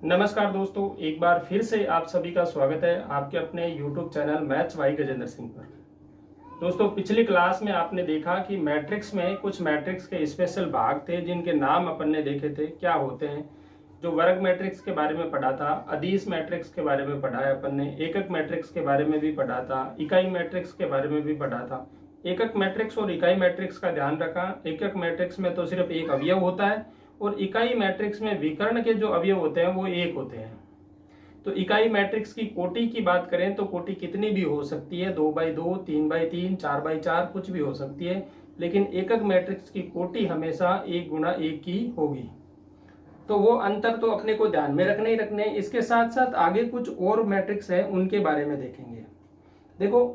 नमस्कार दोस्तों, एक बार फिर से आप सभी का स्वागत है आपके अपने YouTube channel maths by Gajendra Singh पर। दोस्तों, पिछली क्लास में आपने देखा कि मैट्रिक्स में कुछ मैट्रिक्स के स्पेशल भाग थे जिनके नाम अपन ने देखे थे क्या होते हैं। जो वर्ग मैट्रिक्स के बारे में पढ़ा था, अदिश मैट्रिक्स के बारे में पढ़ा है अपन ने, एकक मैट्रिक्स के बारे में भी पढ़ा था, इकाई मैट्रिक्स के बारे में भी पढ़ा था। एकक मैट्रिक्स और इकाई मैट्रिक्स का ध्यान रखा। एकक मैट्रिक्स में तो सिर्फ एक अवयव होता है और इकाई मैट्रिक्स में विकर्ण के जो अवयव होते हैं वो एक होते हैं। तो इकाई मैट्रिक्स की कोटि की बात करें तो कोटि कितनी भी हो सकती है, 2x2, 3x3, 4x4 कुछ भी हो सकती है, लेकिन एकक मैट्रिक्स की कोटि हमेशा 1 गुणा 1 की होगी। तो वो अंतर तो अपने को ध्यान में रखने ही रखने। इसके साथ साथ आगे कुछ और मैट्रिक्स है उनके बारे में देखेंगे। देखो,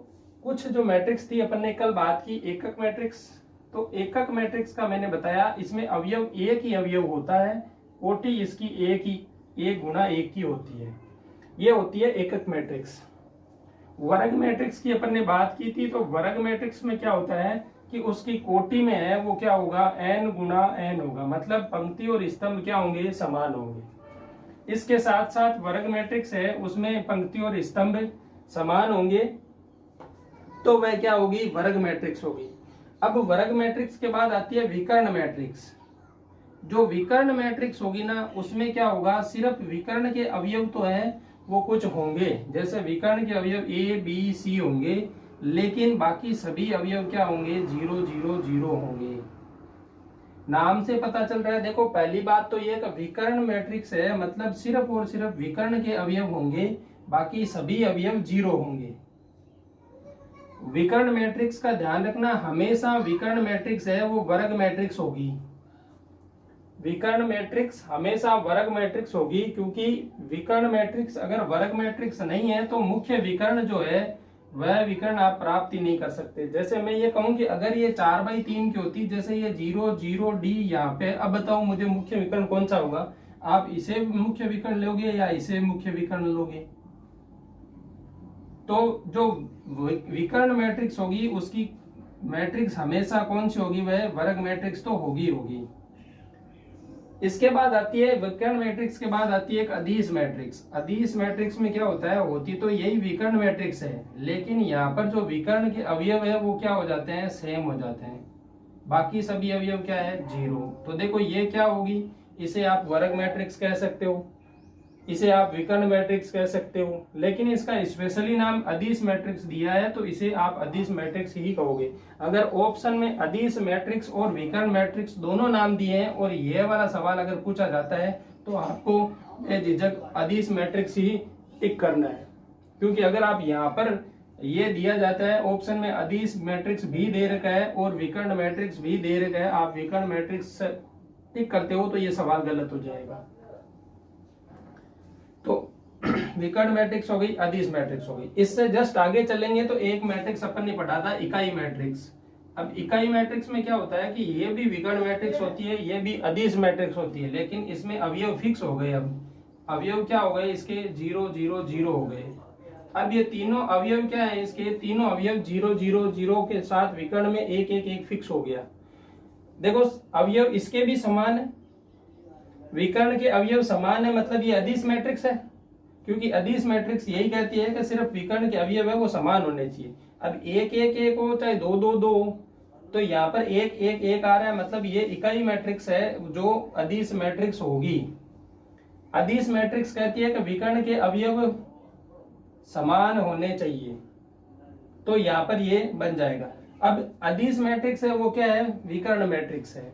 कुछ जो मैट्रिक्स थी अपन ने कल बात की एकक मैट्रिक्स। तो एकक मैट्रिक्स का मैंने बताया इसमें अवयव एक ही अवयव होता है, कोटि इसकी एक ही 1 गुणा 1 की होती है, ये होती है एकक मैट्रिक्स। वर्ग मैट्रिक्स की अपन ने बात की थी। तो वर्ग मैट्रिक्स में क्या होता है कि उसकी कोटि में है वो क्या होगा, n गुणा n होगा, मतलब पंक्ति और स्तंभ क्या होंगे, समान होंगे। इसके साथ साथ वर्ग मैट्रिक्स है उसमें पंक्ति और स्तंभ समान होंगे, तो वह क्या होगी, वर्ग मैट्रिक्स होगी। अब वर्ग मैट्रिक्स के बाद आती है विकर्ण मैट्रिक्स। जो विकर्ण मैट्रिक्स होगी ना उसमें क्या होगा, सिर्फ विकर्ण के अवयव तो है वो कुछ होंगे, जैसे विकर्ण के अवयव A, B, C होंगे, लेकिन बाकी सभी अवयव क्या होंगे, 0 0 0 होंगे। नाम से पता चल रहा है। देखो, पहली बात तो ये कि विकर्ण मैट्रिक्स है मतलब सिर्फ और सिर्फ विकर्ण के अवयव होंगे, बाकी सभी अवयव 0 होंगे। विकर्ण मैट्रिक्स का ध्यान रखना, हमेशा विकर्ण मैट्रिक्स है वो वर्ग मैट्रिक्स होगी। विकर्ण मैट्रिक्स हमेशा वर्ग मैट्रिक्स होगी, क्योंकि विकर्ण मैट्रिक्स अगर वर्ग मैट्रिक्स नहीं है तो मुख्य विकर्ण जो है वह विकर्ण आप प्राप्त ही नहीं कर सकते। जैसे मैं ये कहूं कि अगर ये 4/3 की होती, जैसे ये 0 0 D यहाँ पे, अब बताओ मुझे मुख्य विकर्ण कौन सा होगा। आप इसे मुख्य विकर्ण लोगे या इसे मुख्य विकर्ण लोगे। तो जो विकर्ण मैट्रिक्स होगी उसकी मैट्रिक्स हमेशा कौन सी होगी, वह वर्ग मैट्रिक्स तो होगी। इसके बाद आती है विकर्ण मैट्रिक्स के बाद आती है एक अदिश मैट्रिक्स। अदिश मैट्रिक्स में क्या होता है, होती तो यही विकर्ण मैट्रिक्स है, लेकिन यहाँ पर जो विकर्ण के अवयव है वो क्या हो जाते हैं, सेम हो जाते हैं, बाकी सभी अवयव क्या है, 0। तो देखो ये क्या होगी, इसे आप वर्ग मैट्रिक्स कह सकते हो, इसे आप विकर्ण मैट्रिक्स कह सकते हो, लेकिन इसका स्पेशली नाम अदिश मैट्रिक्स दिया है तो इसे आप अदिश मैट्रिक्स ही कहोगे। अगर ऑप्शन में अदिश मैट्रिक्स और विकर्ण मैट्रिक्स दोनों नाम दिए हैं और ये वाला सवाल अगर पूछा जाता है तो आपको बेझिझक अदिश मैट्रिक्स ही टिक करना है, क्योंकि अगर आप यहाँ पर ये दिया जाता है ऑप्शन में अदिश मैट्रिक्स भी दे रखा है और विकर्ण मैट्रिक्स भी दे रखा है, आप विकर्ण मैट्रिक्स टिक करते हो तो ये सवाल गलत हो जाएगा। तो विकर्ण मैट्रिक्स हो गई, अदिश मैट्रिक्स हो गई। इससे जस्ट आगे चलेंगे तो एक मैट्रिक्स अपन ने पढ़ा था, इकाई मैट्रिक्स। अब इकाई मैट्रिक्स में क्या होता है कि ये भी विकर्ण मैट्रिक्स होती है, ये भी अदिश मैट्रिक्स होती है, लेकिन इसमें अवयव फिक्स हो गए। अब अवयव क्या हो गए, इसके 0 0 0 हो गए। अब ये तीनों अवयव क्या है, इसके तीनों अवयव 0 0 0 के साथ विकर्ण में 1 1 1 फिक्स हो गया। देखो, अवयव इसके भी समान है, विकर्ण के अवयव समान है, मतलब ये अदिश मैट्रिक्स है, क्योंकि अदिश मैट्रिक्स यही कहती है कि सिर्फ विकर्ण के अवयव है वो समान होने चाहिए। अब 1 1 1 हो चाहे 2 2 2, तो यहाँ पर 1 1 1 आ रहा है, मतलब ये इकाई मैट्रिक्स है जो अदिश मैट्रिक्स होगी। अदिश मैट्रिक्स कहती है कि विकर्ण के अवयव समान होने चाहिए, तो यहाँ पर ये बन जाएगा। अब अदिश मैट्रिक्स है वो क्या है, विकर्ण मैट्रिक्स है।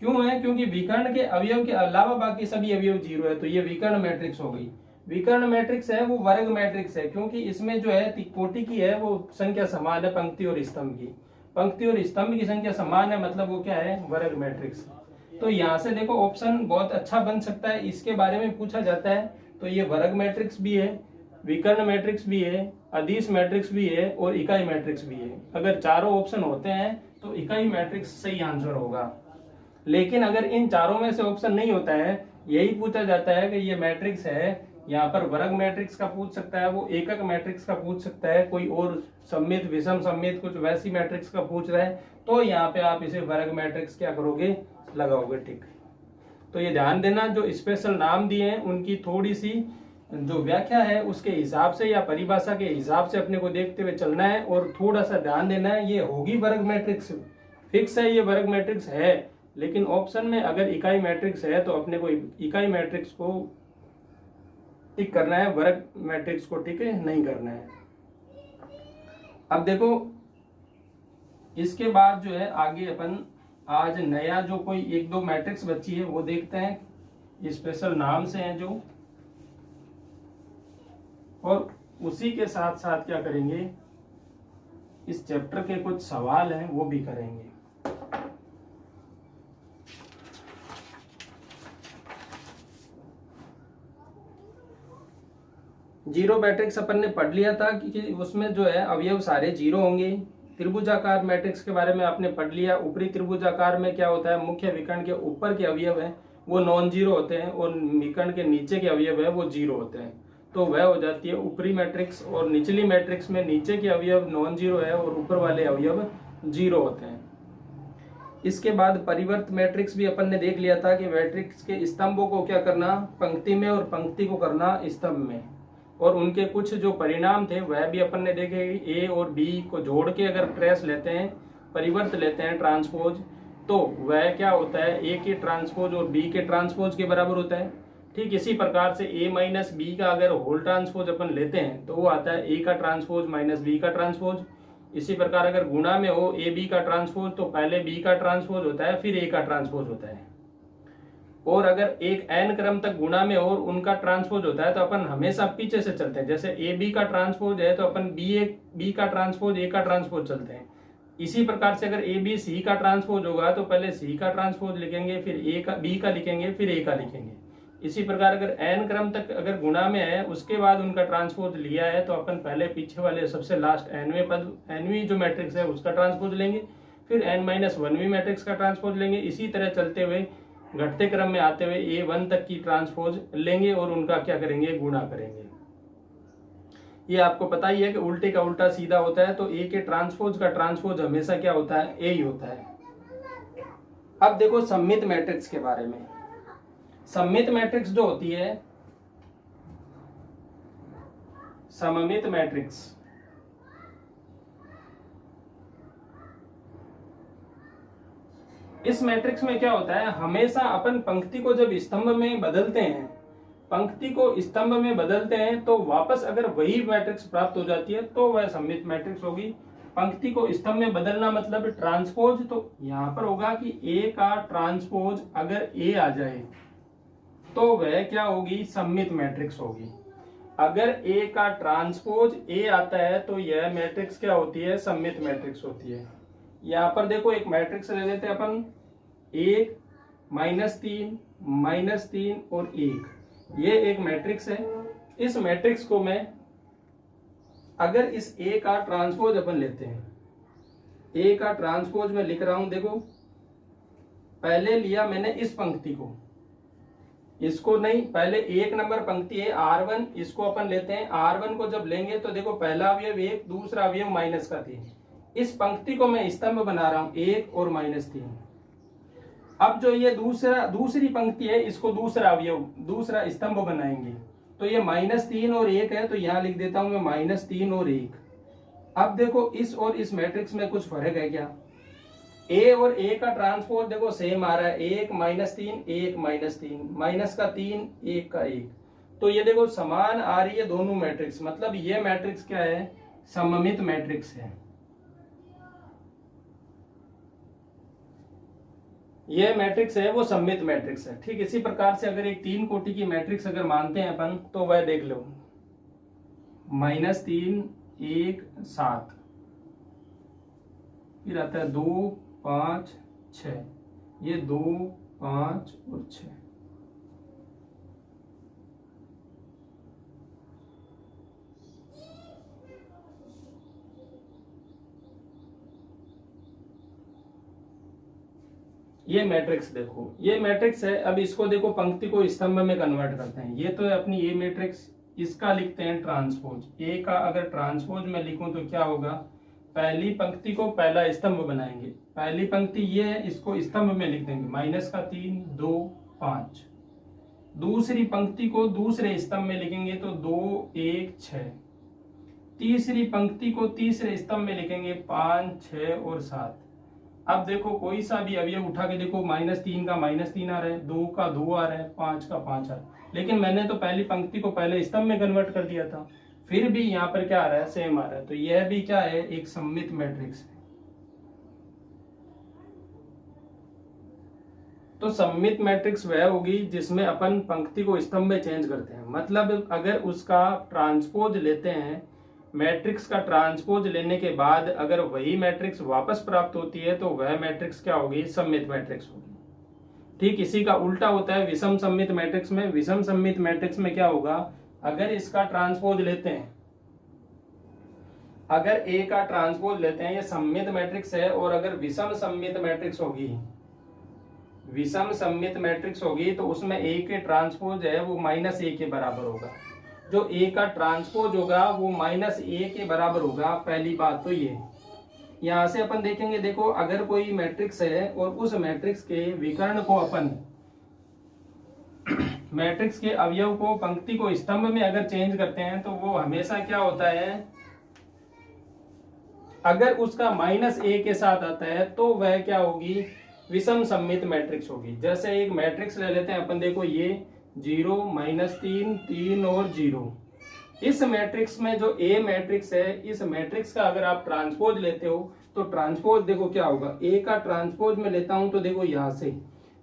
क्यों है, क्योंकि विकर्ण के अवयव के अलावा बाकी सभी अवयव 0 है, तो ये विकर्ण मैट्रिक्स हो गई। विकर्ण मैट्रिक्स है वो वर्ग मैट्रिक्स है, क्योंकि इसमें जो है कोटि की है वो संख्या समान है पंक्ति और स्तंभ की, पंक्ति और स्तंभ की संख्या समान है, मतलब वो क्या है, वर्ग मैट्रिक्स। तो यहाँ से देखो ऑप्शन बहुत अच्छा बन सकता है, इसके बारे में पूछा जाता है तो ये वर्ग मैट्रिक्स भी है, विकर्ण मैट्रिक्स भी है, अदिश मैट्रिक्स भी है और इकाई मैट्रिक्स भी है। अगर चारों ऑप्शन होते हैं तो इकाई मैट्रिक्स सही आंसर होगा। लेकिन अगर इन चारों में से ऑप्शन नहीं होता है, यही पूछा जाता है कि ये मैट्रिक्स है, यहाँ पर वर्ग मैट्रिक्स का पूछ सकता है, वो एकक मैट्रिक्स का पूछ सकता है, कोई और सममित विषम सममित कुछ वैसी मैट्रिक्स का पूछ रहा है, तो यहाँ पे आप इसे वर्ग मैट्रिक्स क्या करोगे, लगाओगे टिक। तो ये ध्यान देना, जो स्पेशल नाम दिए हैं उनकी थोड़ी सी जो व्याख्या है उसके हिसाब से या परिभाषा के हिसाब से अपने को देखते हुए चलना है, और थोड़ा सा ध्यान देना है। ये होगी वर्ग मैट्रिक्स, फिक्स है, ये वर्ग मैट्रिक्स है, लेकिन ऑप्शन में अगर इकाई मैट्रिक्स है तो अपने को इकाई मैट्रिक्स को टिक करना है, वर्ग मैट्रिक्स को टिक नहीं करना है। अब देखो इसके बाद जो है आगे अपन आज नया जो कोई एक दो मैट्रिक्स बची है वो देखते हैं, स्पेशल नाम से हैं जो, और उसी के साथ साथ क्या करेंगे, इस चैप्टर के कुछ सवाल हैं वो भी करेंगे। जीरो मैट्रिक्स अपन ने पढ़ लिया था कि उसमें जो है अवयव सारे जीरो होंगे। त्रिभुजाकार मैट्रिक्स के बारे में आपने पढ़ लिया। ऊपरी त्रिभुजाकार में क्या होता है, मुख्य विकर्ण के ऊपर के अवयव हैं वो नॉन जीरो होते हैं और विकर्ण के नीचे के अवयव है वो जीरो होते हैं, तो वह हो जाती है ऊपरी मैट्रिक्स। और निचली मैट्रिक्स में नीचे के अवयव नॉन जीरो है और ऊपर वाले अवयव जीरो होते हैं। इसके बाद परिवर्त मैट्रिक्स भी अपन ने देख लिया था कि मैट्रिक्स के स्तंभों को क्या करना, पंक्ति में, और पंक्ति को करना स्तंभ में, और उनके कुछ जो परिणाम थे वह भी अपन ने देखे। ए और बी को जोड़ के अगर ट्रेस लेते हैं, परिवर्त लेते हैं ट्रांसपोज, तो वह क्या होता है, ए के ट्रांसपोज और बी के ट्रांसपोज के बराबर होता है। ठीक इसी प्रकार से ए माइनस बी का अगर होल ट्रांसपोज अपन लेते हैं तो वो आता है ए का ट्रांसपोज माइनस बी का ट्रांसपोज। इसी प्रकार अगर गुणा में हो ए बी का ट्रांसपोज तो पहले बी का ट्रांसपोज होता है फिर ए का ट्रांसपोज होता है। और अगर एक n क्रम तक गुणा में और उनका ट्रांसपोज होता है तो अपन हमेशा पीछे से चलते हैं। जैसे ए बी का ट्रांसपोज है तो अपन बी का ट्रांसपोज ए का ट्रांसपोज चलते हैं। इसी प्रकार से अगर ए बी सी का ट्रांसपोज होगा तो पहले सी का ट्रांसपोज लिखेंगे, फिर ए का बी का लिखेंगे, फिर ए का लिखेंगे। इसी प्रकार अगर n क्रम तक अगर गुणा में है उसके बाद उनका ट्रांसपोज लिया है तो अपन पहले पीछे वाले सबसे लास्ट nवें पद, nवीं जो मैट्रिक्स है उसका ट्रांसपोज लेंगे, फिर n-1वीं मैट्रिक्स का ट्रांसपोज लेंगे। इसी तरह चलते हुए घटते क्रम में आते हुए A1 तक की ट्रांसपोज लेंगे और उनका क्या करेंगे, गुणा करेंगे। ये आपको पता ही है कि उल्टे का उल्टा सीधा होता है, तो A के ट्रांसपोज का ट्रांसपोज हमेशा क्या होता है, A ही होता है। अब देखो सममित मैट्रिक्स के बारे में। सममित मैट्रिक्स जो होती है, सममित मैट्रिक्स, इस मैट्रिक्स में क्या होता है, हमेशा अपन पंक्ति को जब स्तंभ में बदलते हैं, पंक्ति को स्तंभ में बदलते हैं तो वापस अगर वही मैट्रिक्स प्राप्त हो जाती है तो वह सममित मैट्रिक्स होगी। पंक्ति को स्तंभ में बदलना मतलब ट्रांसपोज, तो यहां पर होगा कि ए का ट्रांसपोज अगर ए आ जाए तो वह क्या होगी, सममित मैट्रिक्स होगी। अगर ए का ट्रांसपोज ए आता है तो यह मैट्रिक्स क्या होती है, सममित मैट्रिक्स होती है। यहाँ पर देखो एक मैट्रिक्स ले लेते हैं अपन, 1 -3 -3 और 1, ये एक मैट्रिक्स है। इस मैट्रिक्स को मैं अगर इस ए का ट्रांसपोज अपन लेते हैं, ए का ट्रांसपोज मैं लिख रहा हूं, देखो पहले लिया मैंने इस पंक्ति को, इसको नहीं, पहले एक नंबर पंक्ति है R1, इसको अपन लेते हैं। R1 को जब लेंगे तो देखो पहला अवयव 1, दूसरा अवयव -3। इस पंक्ति को मैं स्तंभ बना रहा हूं, 1 और -3। अब जो ये दूसरी पंक्ति है इसको दूसरा अवयव, दूसरा स्तंभ बनाएंगे, तो ये -3 और 1 है, तो यहां लिख देता हूं मैं -3 और 1। अब देखो इस और इस मैट्रिक्स में कुछ फर्क है क्या, ए और ए का ट्रांसपोज देखो सेम आ रहा है, 1 -3 1 -3, -3 1 का 1, तो ये देखो समान आ रही है दोनों मैट्रिक्स, मतलब ये मैट्रिक्स क्या है, सममित मैट्रिक्स है। ये मैट्रिक्स है वो सममित मैट्रिक्स है। ठीक इसी प्रकार से अगर एक 3 कोटि की मैट्रिक्स अगर मानते हैं अपन तो वह देख लो, -3 1 7, फिर आता है 2 5 6, ये 2 5 और 6। ये मैट्रिक्स देखो, ये मैट्रिक्स है। अब इसको देखो पंक्ति को स्तंभ में कन्वर्ट करते हैं, ये तो है अपनी ये मैट्रिक्स, इसका लिखते हैं ट्रांसपोज। ए का अगर ट्रांसपोज में लिखूं तो क्या होगा, पहली पंक्ति को पहला स्तंभ बनाएंगे, पहली पंक्ति ये है, इसको स्तंभ में लिख देंगे, -3 2 5। दूसरी पंक्ति को दूसरे स्तंभ में लिखेंगे तो 2 1 6। तीसरी पंक्ति को तीसरे स्तंभ में लिखेंगे 5 6 और 7। अब देखो कोई सा भी अवयव उठा के देखो, -3 का -3 आ रहा है, 2 का 2 आ रहा है, 5 का 5 आ रहा है, लेकिन मैंने तो पहली पंक्ति को पहले स्तंभ में कन्वर्ट कर दिया था, फिर भी यहाँ पर क्या आ रहा है, सेम आ रहा है। तो यह भी क्या है, एक सममित मैट्रिक्स है। तो सममित मैट्रिक्स वह होगी जिसमें अपन पंक्ति को स्तंभ में चेंज करते हैं। मतलब अगर उसका ट्रांसपोज लेते हैं, मैट्रिक्स का ट्रांसपोज लेने के बाद अगर वही मैट्रिक्स वापस प्राप्त होती है तो वह मैट्रिक्स क्या होगी, सममित मैट्रिक्स होगी। ठीक इसी का उल्टा होता है विषम सममित मैट्रिक्स में। विषम सममित मैट्रिक्स में क्या होगा, अगर इसका ट्रांसपोज लेते हैं, अगर ए का ट्रांसपोज लेते हैं, ये सममित मैट्रिक्स है, और अगर विषम सममित मैट्रिक्स होगी, विषम सममित मैट्रिक्स होगी तो उसमें ए के ट्रांसपोज है वो -a के बराबर होगा। जो ए का ट्रांसपोज होगा वो -a के बराबर होगा। पहली बात तो ये, यहां से अपन देखेंगे, देखो अगर कोई मैट्रिक्स है और उस मैट्रिक्स के विकर्ण को अपन मैट्रिक्स के अवयव को पंक्ति को स्तंभ में अगर चेंज करते हैं तो वो हमेशा क्या होता है, अगर उसका -a के साथ आता है तो वह क्या होगी, विषम सममित मैट्रिक्स होगी। जैसे एक मैट्रिक्स ले लेते हैं अपन, देखो ये 0 -3 3 और 0। इस मैट्रिक्स में जो ए मैट्रिक्स है, इस मैट्रिक्स का अगर आप ट्रांसपोज लेते हो तो ट्रांसपोज देखो क्या होगा, ए का ट्रांसपोज में लेता हूं तो देखो यहां से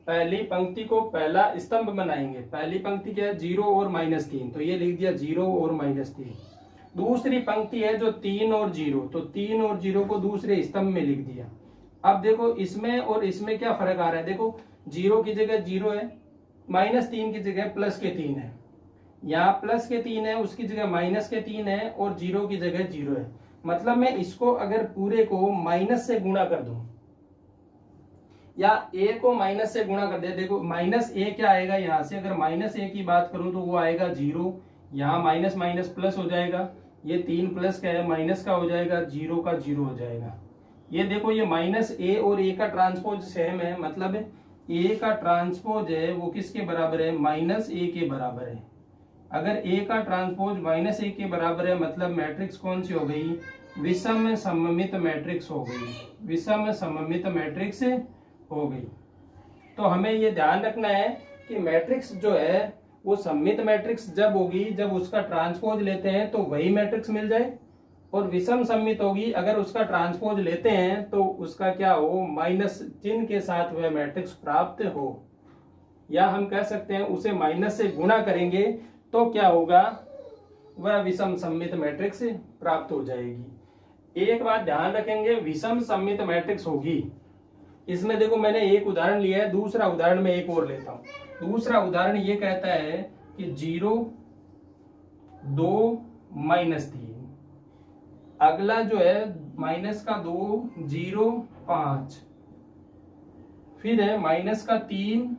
पहली पंक्ति को पहला स्तंभ बनाएंगे। पहली पंक्ति क्या है, 0 और -3, तो ये लिख दिया 0 और -3। दूसरी पंक्ति है जो 3 और 0, तो 3 और 0 को दूसरे स्तंभ में लिख दिया। अब देखो इसमें और इसमें क्या फर्क आ रहा है, देखो 0 की जगह 0 है, -3 की जगह +3 है, यहाँ +3 है, उसकी जगह -3 है, और 0 की जगह 0 है। मतलब मैं इसको अगर पूरे को माइनस से गुणा कर दूं या a को माइनस से गुणा कर दे, देखो -a क्या आएगा, यहाँ से अगर -a की बात करूं तो वो आएगा 0, यहाँ माइनस माइनस प्लस हो जाएगा, ये 3 प्लस का है माइनस का हो जाएगा, 0 का 0 हो जाएगा। ये देखो ये -a और a का ट्रांसपोज सेम है, मतलब a का ट्रांसपोज है वो किसके बराबर है, -a के बराबर है। अगर a का ट्रांसपोज -a के बराबर है मतलब मैट्रिक्स कौन सी हो गई, विषम सममित मैट्रिक्स हो गई, विषम सममित मैट्रिक्स हो गई। तो हमें ये ध्यान रखना है कि मैट्रिक्स जो है वो सममित मैट्रिक्स जब होगी जब उसका ट्रांसपोज लेते हैं तो वही मैट्रिक्स मिल जाए, और विषम सममित होगी अगर उसका ट्रांसपोज लेते हैं तो उसका क्या हो, माइनस चिन्ह के साथ वह मैट्रिक्स प्राप्त हो, या हम कह सकते हैं उसे माइनस से गुणा करेंगे तो क्या होगा, वह विषम सममित मैट्रिक्स प्राप्त हो जाएगी। एक बात ध्यान रखेंगे, विषम सममित मैट्रिक्स होगी, इसमें देखो मैंने एक उदाहरण लिया है, दूसरा उदाहरण में एक और लेता हूं। दूसरा उदाहरण ये कहता है कि 0 2 -3, अगला जो है -2 0 5, फिर है -3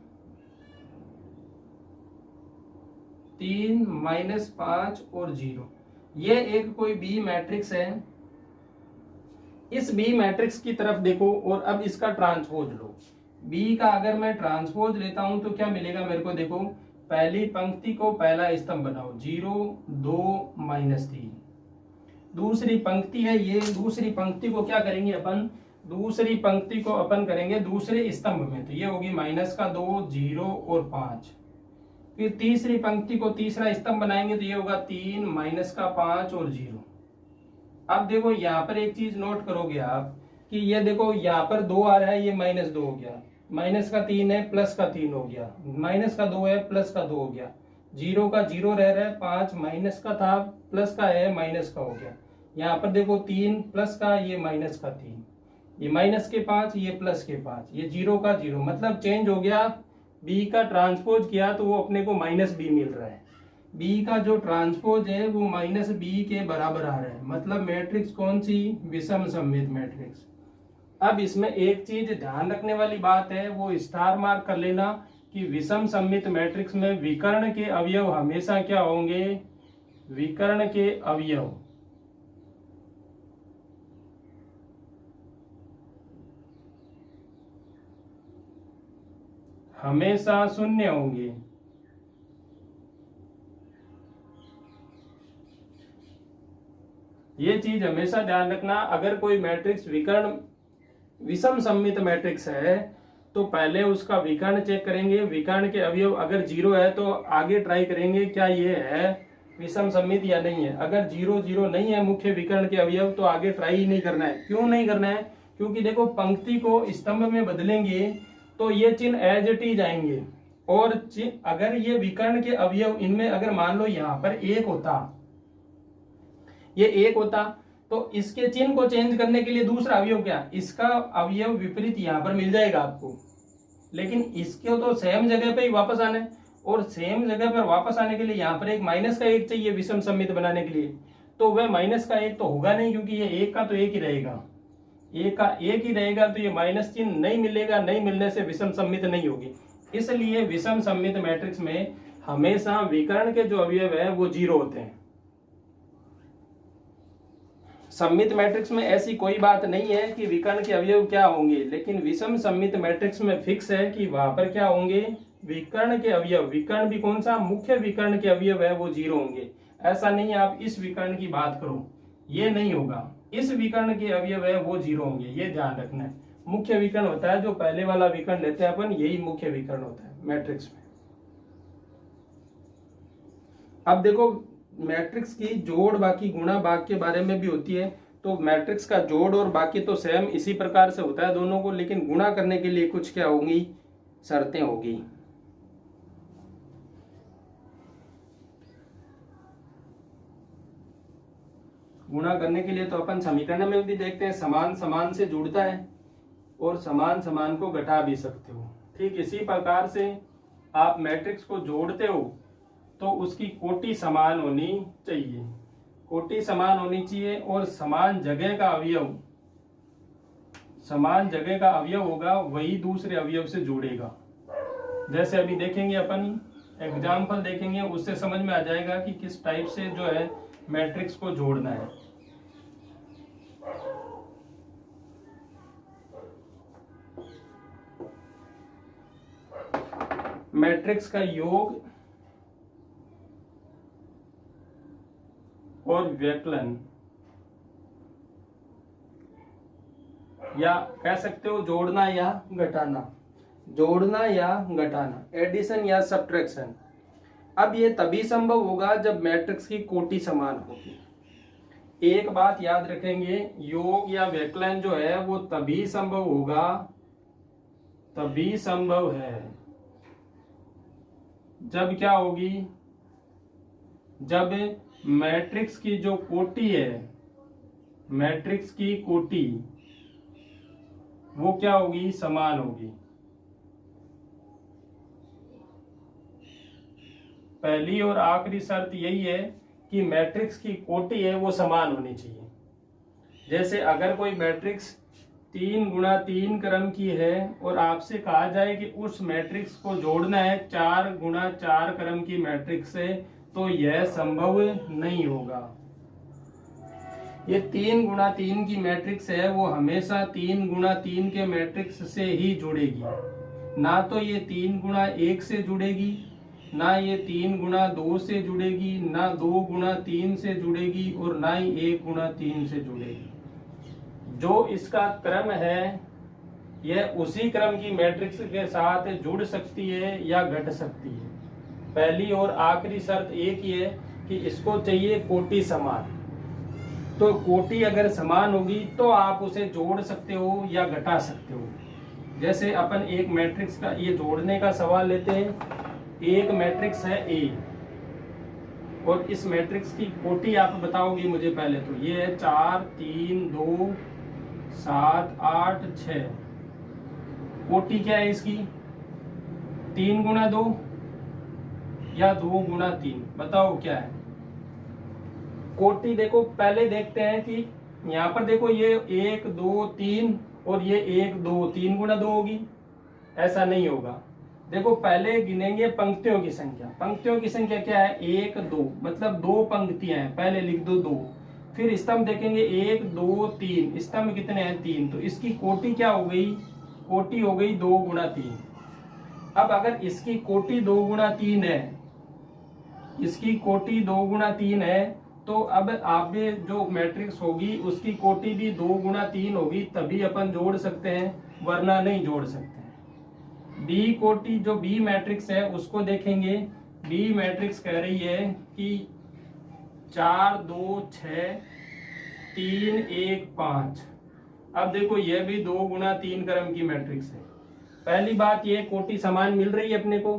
3 -5 और 0। ये एक कोई बी मैट्रिक्स है। इस बी मैट्रिक्स की तरफ देखो और अब इसका ट्रांसपोज लो। बी का अगर मैं ट्रांसपोज लेता हूं तो क्या मिलेगा मेरे को, देखो पहली पंक्ति को पहला स्तंभ बनाओ, 0 2 -3। दूसरी पंक्ति है ये, दूसरी पंक्ति को क्या करेंगे अपन, दूसरी पंक्ति को अपन करेंगे दूसरे स्तंभ में, तो ये होगी -2 0 और 5। फिर तीसरी पंक्ति को तीसरा स्तंभ बनाएंगे तो ये होगा 3 -5 और 0। अब देखो यहाँ पर एक चीज नोट करोगे आप कि ये देखो यहाँ पर 2 आ रहा है, ये -2 हो गया, -3 है +3 हो गया, -2 है +2 हो गया, 0 का 0 रह रहा है, 5 माइनस का था प्लस का है माइनस का हो गया। यहाँ पर देखो 3 प्लस का, ये -3, ये -5 ये +5, ये 0 का 0, मतलब चेंज हो गया। बी का ट्रांसपोज किया तो वो अपने को -b मिल रहा है, बी का जो ट्रांसपोज है वो -b के बराबर आ रहा है, मतलब मैट्रिक्स कौन सी, विषम सममित मैट्रिक्स। अब इसमें एक चीज ध्यान रखने वाली बात है, वो स्टार मार्क कर लेना कि विषम सममित मैट्रिक्स में विकर्ण के अवयव हमेशा क्या होंगे, विकर्ण के अवयव हमेशा शून्य होंगे। ये चीज हमेशा ध्यान रखना। अगर कोई मैट्रिक्स विकर्ण विषम सममित मैट्रिक्स है तो पहले उसका विकर्ण चेक करेंगे। विकर्ण के अवयव अगर 0 है तो आगे ट्राई करेंगे क्या ये है विषम सममित या नहीं है। अगर 0 0 नहीं है मुख्य विकर्ण के अवयव तो आगे ट्राई ही नहीं करना है। क्यों नहीं करना है? क्योंकि देखो पंक्ति को स्तंभ में बदलेंगे तो ये चिन्ह एज इट इज आएंगे। और अगर ये विकर्ण के अवयव इनमें अगर मान लो यहाँ पर 1 होता, ये 1 होता तो इसके चिन्ह को चेंज करने के लिए दूसरा अवयव क्या, इसका अवयव विपरीत यहाँ पर मिल जाएगा आपको। लेकिन इसको तो सेम जगह पे ही वापस आना है और सेम जगह पर वापस आने के लिए यहाँ पर एक -1 चाहिए विषम सममित बनाने के लिए। तो वह -1 तो होगा नहीं क्योंकि ये 1 का तो 1 ही रहेगा, 1 का 1 ही रहेगा तो ये माइनस चिन्ह नहीं मिलेगा। नहीं मिलने से विषम सममित नहीं होगी। इसलिए विषम सममित मैट्रिक्स में हमेशा विकर्ण के जो अवयव है वो 0 होते हैं। सममित मैट्रिक्स में ऐसी कोई बात नहीं है कि विकर्ण के अवयव क्या होंगे, लेकिन विषम सममित मैट्रिक्स में फिक्स है कि वहां पर क्या होंगे विकर्ण के अवयव। विकर्ण भी कौन सा, मुख्य विकर्ण के अवयव है वो 0 होंगे। ऐसा नहीं है आप इस विकर्ण की बात करो, ये नहीं होगा। इस विकर्ण के अवयव है वो 0 होंगे, ये ध्यान रखना है। मुख्य विकर्ण होता है जो पहले वाला विकर्ण लेते हैं अपन, यही मुख्य विकर्ण होता है मैट्रिक्स में। अब देखो मैट्रिक्स की जोड़ बाकी गुणा भाग के बारे में भी होती है। तो मैट्रिक्स का जोड़ और बाकी तो सेम इसी प्रकार से होता है दोनों को, लेकिन गुणा करने के लिए कुछ क्या होंगी, शर्तें होगी। गुणा करने के लिए तो अपन समीकरण में भी देखते हैं समान समान से जुड़ता है और समान समान को घटा भी सकते हो। ठीक इसी प्रकार से आप मैट्रिक्स को जोड़ते हो तो उसकी कोटि समान होनी चाहिए, कोटि समान होनी चाहिए और समान जगह का अवयव, समान जगह का अवयव होगा वही दूसरे अवयव से जुड़ेगा। जैसे अभी देखेंगे अपन एग्जाम्पल देखेंगे, उससे समझ में आ जाएगा कि किस टाइप से जो है मैट्रिक्स को जोड़ना है। मैट्रिक्स का योग और व्यकलन, या कह सकते हो जोड़ना या घटाना, जोड़ना या घटाना, एडिशन या सब्ट्रैक्शन। अब ये तभी संभव होगा जब मैट्रिक्स की कोटि समान होगी। एक बात याद रखेंगे, योग या व्यकलन जो है वो तभी संभव होगा, तभी संभव है जब क्या होगी, जब मैट्रिक्स की जो कोटि है, मैट्रिक्स की कोटि वो क्या होगी, समान होगी। पहली और आखिरी शर्त यही है कि मैट्रिक्स की कोटि है वो समान होनी चाहिए। जैसे अगर कोई मैट्रिक्स 3 गुणा 3 क्रम की है और आपसे कहा जाए कि उस मैट्रिक्स को जोड़ना है 4 गुणा 4 क्रम की मैट्रिक्स से, तो यह संभव नहीं होगा। ये 3 गुणा 3 की मैट्रिक्स है वो हमेशा 3 गुणा 3 के मैट्रिक्स से ही जुड़ेगी, ना तो ये 3 गुणा 1 से जुड़ेगी, ना ये 3 गुणा 2 से जुड़ेगी, ना 2 गुणा 3 से जुड़ेगी और ना ही 1 गुणा 3 से जुड़ेगी। जो इसका क्रम है यह उसी क्रम की मैट्रिक्स के साथ जुड़ सकती है या घट सकती है। पहली और आखिरी शर्त एक ही है कि इसको चाहिए कोटि समान। तो कोटि अगर समान होगी तो आप उसे जोड़ सकते हो या घटा सकते हो। जैसे अपन एक मैट्रिक्स का ये जोड़ने का सवाल लेते हैं। एक मैट्रिक्स है ए और इस मैट्रिक्स की कोटि आप बताओगे मुझे पहले। तो ये है 4 3 2 7 8 6। कोटि क्या है इसकी, 3 गुणा 2 या 2 गुणा 3, बताओ क्या है कोटि। देखो पहले देखते हैं कि यहाँ पर देखो ये 1 2 3 और ये 1 2 3 गुणा 2 होगी, ऐसा नहीं होगा। देखो पहले गिनेंगे पंक्तियों की संख्या। पंक्तियों की संख्या क्या है, 1 2, मतलब 2 पंक्तियां हैं, पहले लिख दो 2। फिर स्तंभ देखेंगे 1 2 3, स्तंभ कितने हैं 3, तो इसकी कोटि क्या हो गई, कोटि हो गई 2 गुणा 3। अब अगर इसकी कोटि 2 गुणा 3 है, इसकी कोटि 2 गुणा 3 है, तो अब आप जो मैट्रिक्स होगी उसकी कोटि भी 2 गुणा 3 होगी, तभी अपन जोड़ सकते हैं, वरना नहीं जोड़ सकते हैं। बी कोटि जो बी मैट्रिक्स है उसको देखेंगे। बी मैट्रिक्स कह रही है कि 4 2 6 3 1 5। अब देखो यह भी 2 गुणा 3 क्रम की मैट्रिक्स है। पहली बात ये कोटि समान मिल रही है अपने को।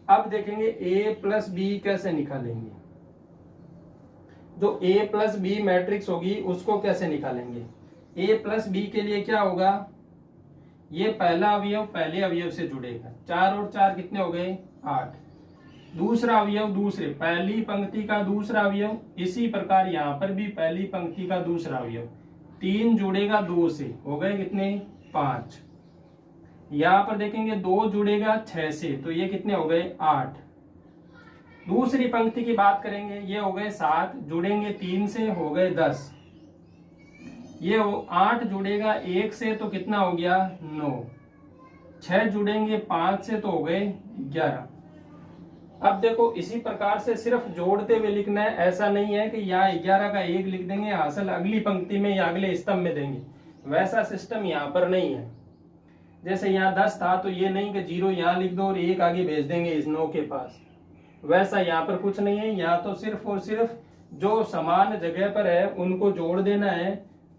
अब देखेंगे ए प्लस बी कैसे निकालेंगे। जो ए प्लस बी मैट्रिक्स होगी उसको कैसे निकालेंगे। ए प्लस बी के लिए क्या होगा, ये पहला अवयव पहले अवयव से जुड़ेगा, 4 और 4 कितने हो गए 8। दूसरा अवयव दूसरे, पहली पंक्ति का दूसरा अवयव, इसी प्रकार यहाँ पर भी पहली पंक्ति का दूसरा अवयव, 3 जुड़ेगा 2 से, हो गए कितने 5। यहाँ पर देखेंगे 2 जुड़ेगा 6 से, तो ये कितने हो गए 8। दूसरी पंक्ति की बात करेंगे, ये हो गए 7, जुड़ेंगे 3 से, हो गए 10। ये 8 जुड़ेगा 1 से, तो कितना हो गया 9। 6 जुड़ेंगे 5 से, तो हो गए 11। अब देखो इसी प्रकार से सिर्फ जोड़ते हुए लिखना है, ऐसा नहीं है कि यहाँ 11 का 1 लिख देंगे, हासिल अगली पंक्ति में या अगले स्तंभ में देंगे, वैसा सिस्टम यहाँ पर नहीं है। जैसे यहाँ 10 था तो ये नहीं कि 0 यहाँ लिख दो और 1 आगे भेज देंगे इस 9 के पास, वैसा यहाँ पर कुछ नहीं है। यहाँ तो सिर्फ और सिर्फ जो समान जगह पर है उनको जोड़ देना है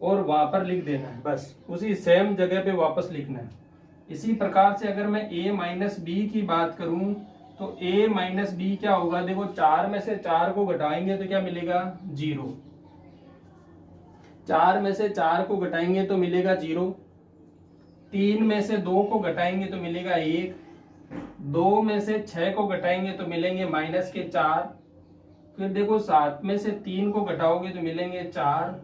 और वहां पर लिख देना है, बस उसी सेम जगह पे वापस लिखना है। इसी प्रकार से अगर मैं a माइनस बी की बात करूं तो a माइनस बी क्या होगा, देखो 4 में से 4 को घटाएंगे तो क्या मिलेगा 0। 4 में से 4 को घटाएंगे तो मिलेगा 0। 3 में से 2 को घटाएंगे तो मिलेगा 1। 2 में से 6 को घटाएंगे तो मिलेंगे माइनस के 4। फिर देखो 7 में से 3 को घटाओगे तो मिलेंगे 4।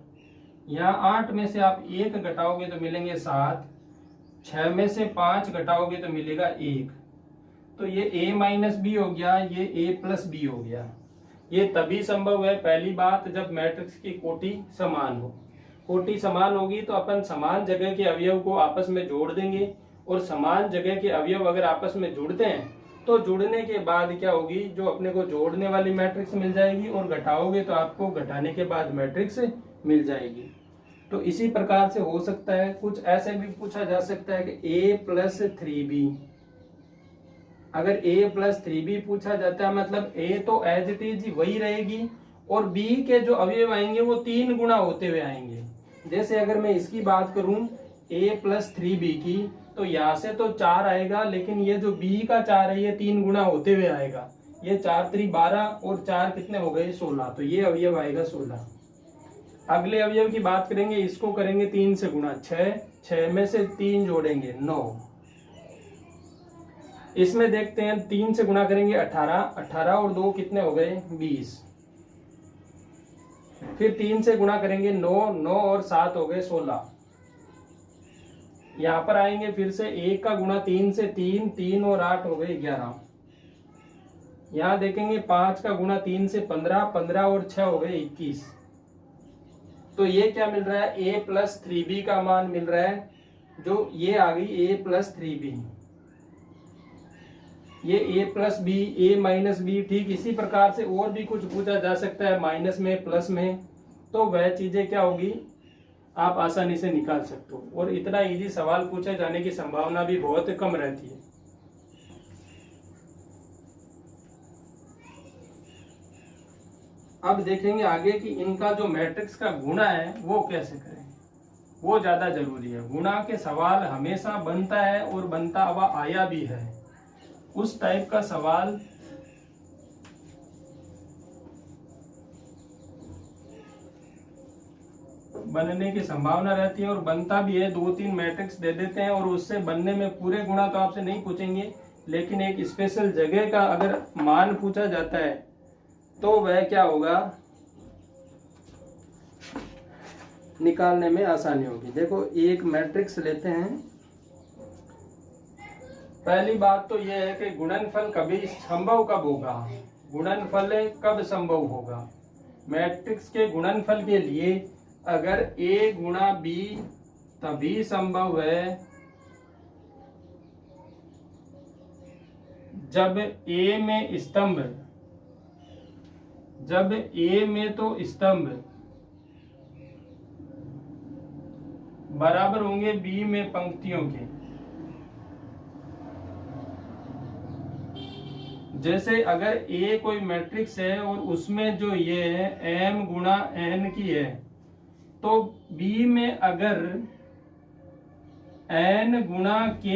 यहाँ 8 में से आप 1 घटाओगे तो मिलेंगे 7। 6 में से 5 घटाओगे तो मिलेगा 1। तो ये a माइनस बी हो गया, ये a प्लस बी हो गया। ये तभी संभव है, पहली बात, जब मैट्रिक्स की कोटि समान हो। कोटि समान होगी तो अपन समान जगह के अवयव को आपस में जोड़ देंगे, और समान जगह के अवयव अगर आपस में जुड़ते हैं तो जुड़ने के बाद क्या होगी, जो अपने को जोड़ने वाली मैट्रिक्स मिल जाएगी, और घटाओगे तो आपको घटाने के बाद मैट्रिक्स मिल जाएगी। तो इसी प्रकार से हो सकता है। कुछ ऐसे भी पूछा जा सकता है कि a प्लस 3b, अगर a प्लस 3b पूछा जाता है मतलब a तो एज इट इज वही रहेगी, और b के जो अवयव आएंगे वो 3 गुना होते हुए आएंगे। जैसे अगर मैं इसकी बात करूं a प्लस 3b की, तो यहाँ से तो 4 आएगा, लेकिन ये जो b का 4 है ये 3 गुना होते हुए आएगा। ये 4 3 12 और 4 कितने हो गए 16, तो ये अवयव आएगा 16। अगले अवयव की बात करेंगे, इसको करेंगे 3 से गुणा, 6, 6 में से 3 जोड़ेंगे 9। इसमें देखते हैं 3 से गुणा करेंगे 18, 18 और 2 कितने हो गए 20। फिर 3 से गुणा करेंगे 9, 9 और 7 हो गए 16। यहाँ पर आएंगे फिर से 1 का गुणा 3 से 3, 3 और 8 हो गए 11। यहाँ देखेंगे 5 का गुणा 3 से 15, 15 और 6 हो गए 21। तो ये क्या मिल रहा है, a प्लस 3b का मान मिल रहा है, जो ये आ गई a प्लस 3b। ये a plus B, a minus B. ठीक इसी प्रकार से और भी कुछ पूछा जा सकता है माइनस में प्लस में, तो वह चीजें क्या होगी आप आसानी से निकाल सकते हो, और इतना इजी सवाल पूछे जाने की संभावना भी बहुत कम रहती है। अब देखेंगे आगे कि इनका जो मैट्रिक्स का गुणा है वो कैसे करें, वो ज्यादा जरूरी है। गुणा के सवाल हमेशा बनता है और बनता हुआ आया भी है, उस टाइप का सवाल बनने की संभावना रहती है और बनता भी है। 2-3 मैट्रिक्स दे देते हैं और उससे बनने में पूरे गुणा तो आपसे नहीं पूछेंगे, लेकिन एक स्पेशल जगह का अगर मान पूछा जाता है तो वह क्या होगा, निकालने में आसानी होगी। देखो एक मैट्रिक्स लेते हैं। पहली बात तो यह है कि गुणनफल कभी संभव कब होगा, गुणनफल कब संभव होगा। मैट्रिक्स के गुणनफल के लिए अगर a गुणा b तभी संभव है जब ए में स्तंभ, जब ए में तो स्तंभ बराबर होंगे बी में पंक्तियों के। जैसे अगर ए कोई मैट्रिक्स है और उसमें जो ये है m गुणा n की है, तो बी में अगर n गुणा k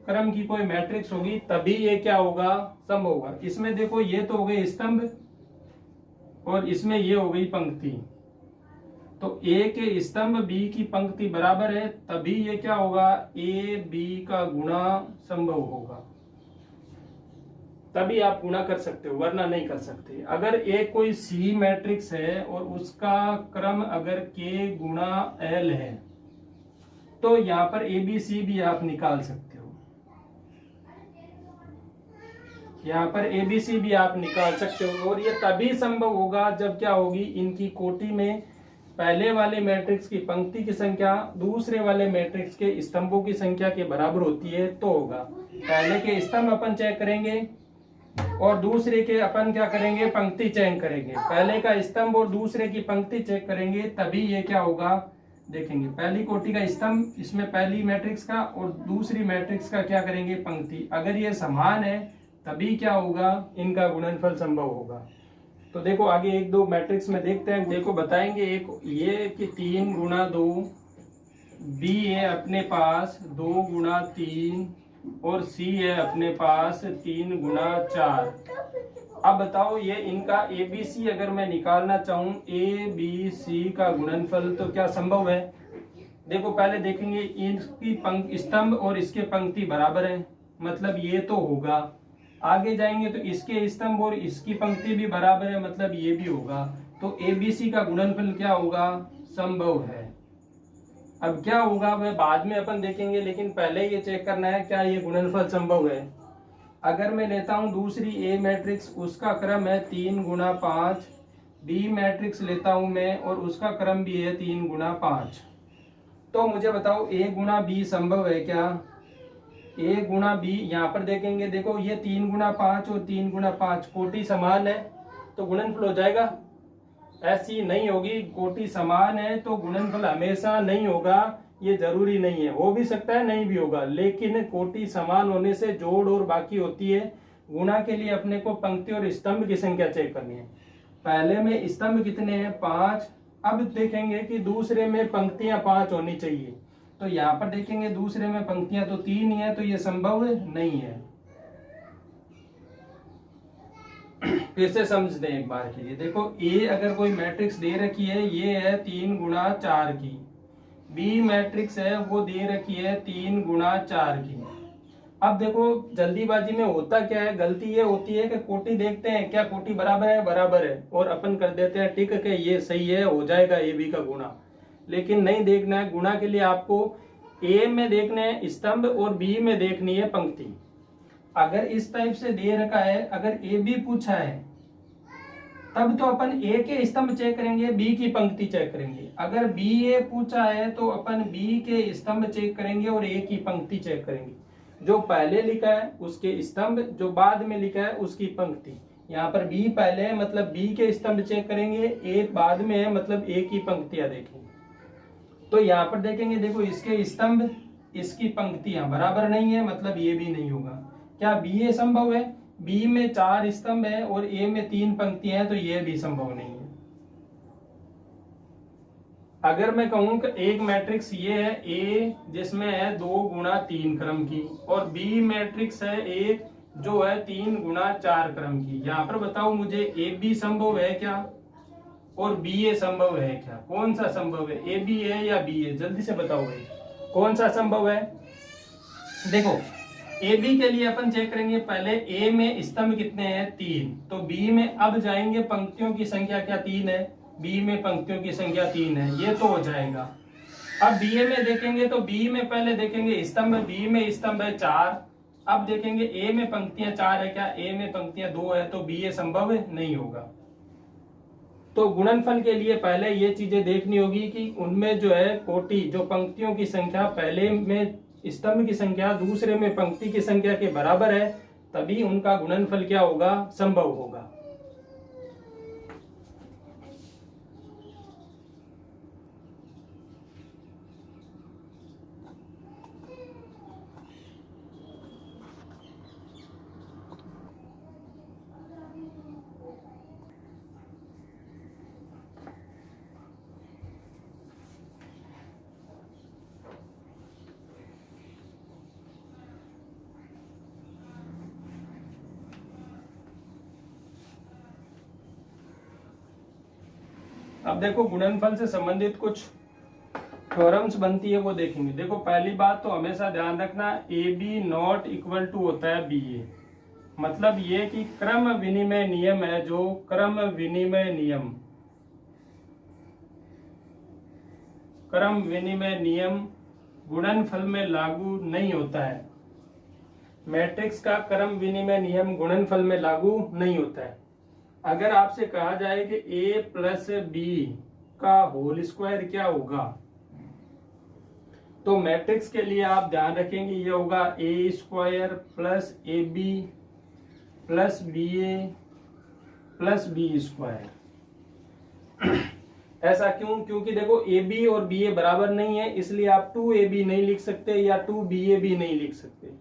क्रम की कोई मैट्रिक्स होगी तभी ये क्या होगा, स्तंभ होगा। इसमें देखो ये तो हो गई स्तंभ और इसमें ये हो गई पंक्ति। तो a के स्तंभ b की पंक्ति बराबर है तभी ये क्या होगा, a b का गुणा संभव होगा। तभी आप गुणा कर सकते हो, वरना नहीं कर सकते। अगर एक कोई सी मैट्रिक्स है और उसका क्रम अगर k गुणा l है तो यहाँ पर ए बी सी भी आप निकाल सकते हो। यहाँ पर ए बी सी भी आप निकाल सकते हो और ये तभी संभव होगा जब क्या होगी, इनकी कोटि में पहले वाले मैट्रिक्स की पंक्ति की संख्या दूसरे वाले मैट्रिक्स के स्तंभों की संख्या के बराबर होती है तो होगा। पहले के स्तंभ अपन चेक करेंगे और दूसरे के अपन क्या करेंगे, पंक्ति चेक करेंगे। पहले का स्तंभ और दूसरे की पंक्ति चेक करेंगे तभी ये क्या होगा, देखेंगे। पहली कोटि का स्तंभ, इसमें पहली मैट्रिक्स का और दूसरी मैट्रिक्स का क्या करेंगे, पंक्ति। अगर ये समान है तभी क्या होगा, इनका गुणनफल संभव होगा। तो देखो आगे एक दो मैट्रिक्स में देखते हैं। देखो बताएंगे, एक ये कि 3 गुणा 2, बी है अपने पास 2 गुणा 3 और सी है अपने पास 3 गुणा 4। अब बताओ ये इनका ए बी सी अगर मैं निकालना चाहूं, ए बी सी का गुणनफल तो क्या संभव है। देखो पहले देखेंगे इसकी स्तंभ और इसके पंक्ति बराबर है, मतलब ये तो होगा। आगे जाएंगे तो इसके स्तंभ और इसकी पंक्ति भी बराबर है, मतलब ये भी होगा। तो ए बी सी का गुणनफल क्या होगा, संभव है। अब क्या होगा वह बाद में अपन देखेंगे, लेकिन पहले ये चेक करना है क्या ये गुणनफल संभव है। अगर मैं लेता हूं दूसरी ए मैट्रिक्स, उसका क्रम है 3 गुणा 5, बी मैट्रिक्स लेता हूं मैं और उसका क्रम भी है 3 गुणा 5, तो मुझे बताओ ए गुणा बी संभव है क्या। ए गुणा बी यहाँ पर देखेंगे, देखो ये 3 गुणा 5 और 3 गुणा 5 कोटि समान है तो गुणनफल हो जाएगा। ऐसी नहीं होगी, कोटि समान है तो गुणनफल हमेशा नहीं होगा, ये जरूरी नहीं है। हो भी सकता है नहीं भी होगा, लेकिन कोटि समान होने से जोड़ और बाकी होती है। गुणा के लिए अपने को पंक्ति और स्तंभ की संख्या चेक करनी है। पहले में स्तंभ कितने हैं, 5। अब देखेंगे कि दूसरे में पंक्तियां 5 होनी चाहिए, तो यहाँ पर देखेंगे दूसरे में पंक्तियां तो 3 ही है, तो ये संभव नहीं है। फिर से समझ दें एक बार के लिए। देखो ए अगर कोई मैट्रिक्स दे रखी है, ये है 3 गुणा 4 की। बी मैट्रिक्स है वो दे रखी है 3 गुणा 4 की। अब देखो जल्दीबाजी में होता क्या है, गलती ये होती है कि कोटि देखते हैं क्या कोटि बराबर है, बराबर है, और अपन कर देते हैं टिक के ये सही है, हो जाएगा ए बी का गुणा। लेकिन नहीं देखना है, गुणा के लिए आपको ए में देखना है स्तंभ और बी में देखनी है पंक्ति। अगर इस टाइप से दे रखा है, अगर ए बी पूछा है तब तो अपन ए के स्तंभ चेक करेंगे, बी की पंक्ति चेक करेंगे। अगर बी ए पूछा है तो अपन बी के स्तंभ चेक करेंगे और ए की पंक्ति चेक करेंगे। जो पहले लिखा है उसके स्तंभ, जो बाद में लिखा है उसकी पंक्ति। यहाँ पर बी पहले है मतलब बी के स्तंभ चेक करेंगे, ए बाद में है मतलब ए की पंक्तियां देखेंगे। तो यहाँ पर देखेंगे, देखो इसके स्तंभ इसकी पंक्तियां बराबर नहीं है, मतलब ये भी नहीं होगा। क्या बी ए संभव है, बी में 4 स्तंभ है और ए में 3 पंक्तियां हैं, तो ये भी संभव नहीं है। अगर मैं कहूं कि एक मैट्रिक्स ये है ए जिसमें है 2 गुणा 3 क्रम की, और बी मैट्रिक्स है एक जो है 3 गुणा 4 क्रम की। यहाँ पर बताओ मुझे ए बी संभव है क्या और बी ए संभव है क्या, कौन सा संभव है, ए बी है या बी ए, जल्दी से बताओ भाई कौन सा संभव है। देखो ए बी के लिए अपन चेक करेंगे, पहले ए में स्तंभ कितने हैं, 3, तो बी में अब जाएंगे पंक्तियों की संख्या क्या 3 है, बी में पंक्तियों की संख्या 3 है, ये तो हो जाएगा। अब बी ए में देखेंगे तो बी में पहले देखेंगे स्तंभ, बी में स्तंभ है 4। अब देखेंगे ए में पंक्तियां 4 है क्या, ए में पंक्तियां 2 है, तो बी ए संभव नहीं होगा। तो गुणनफल के लिए पहले ये चीजें देखनी होगी कि उनमें जो है कोटि, जो पंक्तियों की संख्या पहले में स्तंभ की संख्या दूसरे में पंक्ति की संख्या के बराबर है, तभी उनका गुणनफल क्या होगा, संभव होगा। अब देखो गुणनफल से संबंधित कुछ थ्योरम्स बनती है वो देखेंगे। देखो पहली बात तो हमेशा ध्यान रखना, A B not equal to होता है बी ए। मतलब ये कि क्रम विनिमय नियम है, जो क्रम विनिमय नियम गुणनफल में लागू नहीं होता है। मैट्रिक्स का क्रम विनिमय नियम गुणनफल में लागू नहीं होता है। अगर आपसे कहा जाए कि a प्लस बी का होल स्क्वायर क्या होगा, तो मैट्रिक्स के लिए आप ध्यान रखेंगे ये होगा a square plus A B plus B A plus B square. ऐसा क्यों? क्योंकि देखो ए बी और बी ए बराबर नहीं है, इसलिए आप 2ab नहीं लिख सकते या 2ba भी नहीं लिख सकते।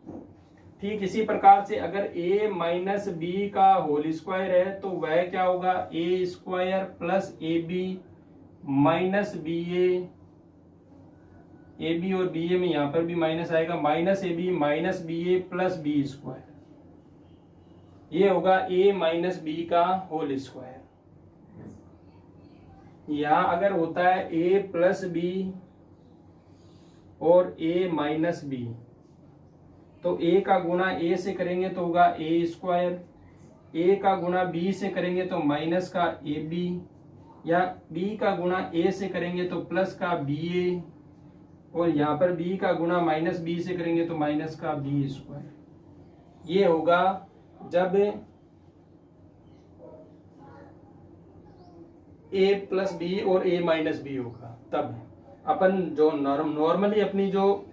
ठीक इसी प्रकार से अगर a माइनस बी का होल स्क्वायर है तो वह क्या होगा, a square plus A B minus B A B और बी ए में यहां पर भी माइनस आएगा, minus A B minus B A plus B square. ये होगा a माइनस बी का होल स्क्वायर। यहां अगर होता है a प्लस बी और a माइनस बी, तो a का गुणा a से करेंगे तो होगा a स्क्वायर, a का गुणा b से करेंगे तो माइनस का ए बी, या b का गुणा a से करेंगे तो प्लस का बी ए, और यहाँ पर b का गुणा माइनस b से करेंगे तो माइनस का b स्क्वायर। ये होगा जब a प्लस बी और a माइनस बी होगा। तब अपन जो नॉर्मली अपनी जो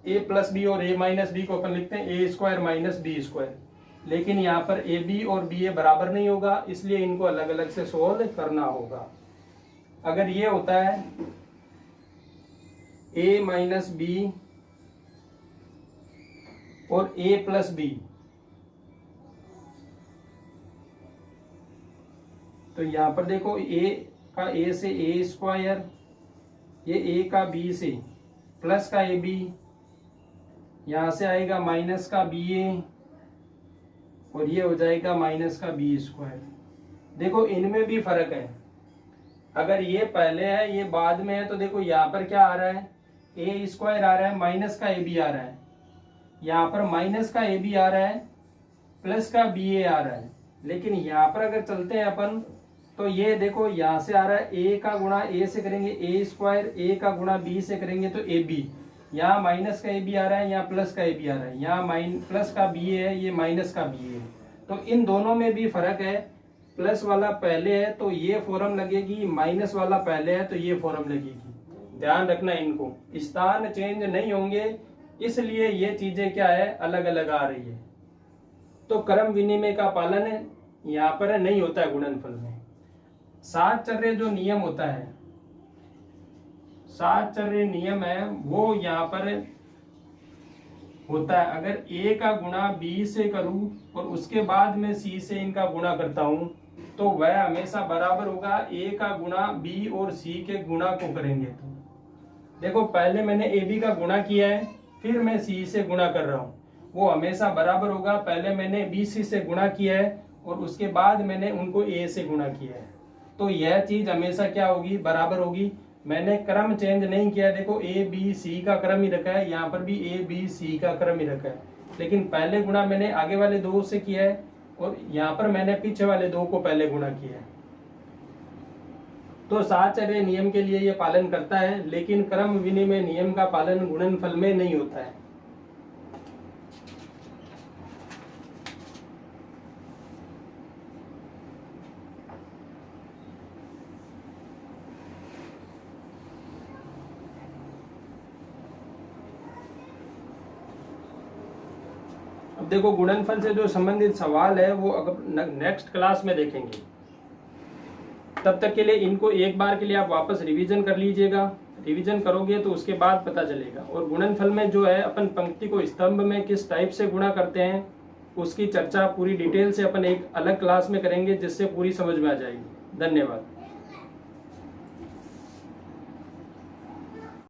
a प्लस बी और a माइनस बी को अपन लिखते हैं a square minus B square, लेकिन यहाँ पर ए बी और बी ए बराबर नहीं होगा, इसलिए इनको अलग अलग से सोल्व करना होगा। अगर ये होता है a माइनस बी और a प्लस बी, तो यहां पर देखो a का a से a स्क्वायर, ये a का b से प्लस का ए बी, यहां से आएगा माइनस का बी ए, और ये हो जाएगा माइनस का बी स्क्वायर। देखो इनमें भी फर्क है, अगर ये पहले है ये बाद में है तो देखो यहाँ पर क्या आ रहा है, ए स्क्वायर आ रहा है, माइनस का ए बी आ रहा है, यहाँ पर माइनस का ए बी आ रहा है, प्लस का बी ए आ रहा है। लेकिन यहाँ पर अगर चलते हैं अपन तो ये देखो यहाँ से आ रहा है a का गुणा a से करेंगे a स्क्वायर, a का गुणा b से करेंगे तो ए बी, यहाँ माइनस का ए बी आ रहा है, यहाँ प्लस का ए बी आ रहा है, यहाँ प्लस का बी है, ये माइनस का बी है। तो इन दोनों में भी फर्क है, प्लस वाला पहले है तो ये फॉर्म लगेगी, माइनस वाला पहले है तो ये फॉर्म लगेगी। ध्यान रखना, इनको स्थान चेंज नहीं होंगे, इसलिए ये चीजें क्या है, अलग अलग आ रही है। तो क्रम विनिमय का पालन यहाँ पर नहीं होता है गुणनफल में। सातचर्य जो नियम होता है, सातचर्य नियम है वो यहाँ पर होता है। अगर a का गुणा b से करूं और उसके बाद में c से इनका गुणा करता हूं तो वह हमेशा बराबर होगा a का गुणा b और c के गुणा को करेंगे। तो देखो पहले मैंने ab का गुणा किया है, फिर मैं c से गुणा कर रहा हूं, वो हमेशा बराबर होगा। पहले मैंने bc से गुणा किया है और उसके बाद मैंने उनको a से गुणा किया है, तो यह चीज हमेशा क्या होगी, बराबर होगी। मैंने क्रम चेंज नहीं किया, देखो ए बी सी का क्रम ही रखा है, यहाँ पर भी ए बी सी का क्रम ही रखा है, लेकिन पहले गुणा मैंने आगे वाले दो से किया है और यहाँ पर मैंने पीछे वाले दो को पहले गुणा किया है। तो सातचर्य नियम के लिए ये पालन करता है, लेकिन क्रम विनिमय नियम का पालन गुणनफल में नहीं होता है। अब अब देखो गुणनफल से जो संबंधित सवाल है वो अगर नेक्स्ट क्लास में देखेंगे। तब तक के लिए इनको एक बार के लिए आप वापस रिवीजन कर लीजिएगा। रिवीजन करोगे तो उसके बाद पता चलेगा। और गुणनफल में जो है अपन पंक्ति को स्तंभ में किस टाइप से गुणा करते हैं उसकी चर्चा पूरी डिटेल से अपन एक अलग क्लास में करेंगे, जिससे पूरी समझ में आ जाएगी। धन्यवाद।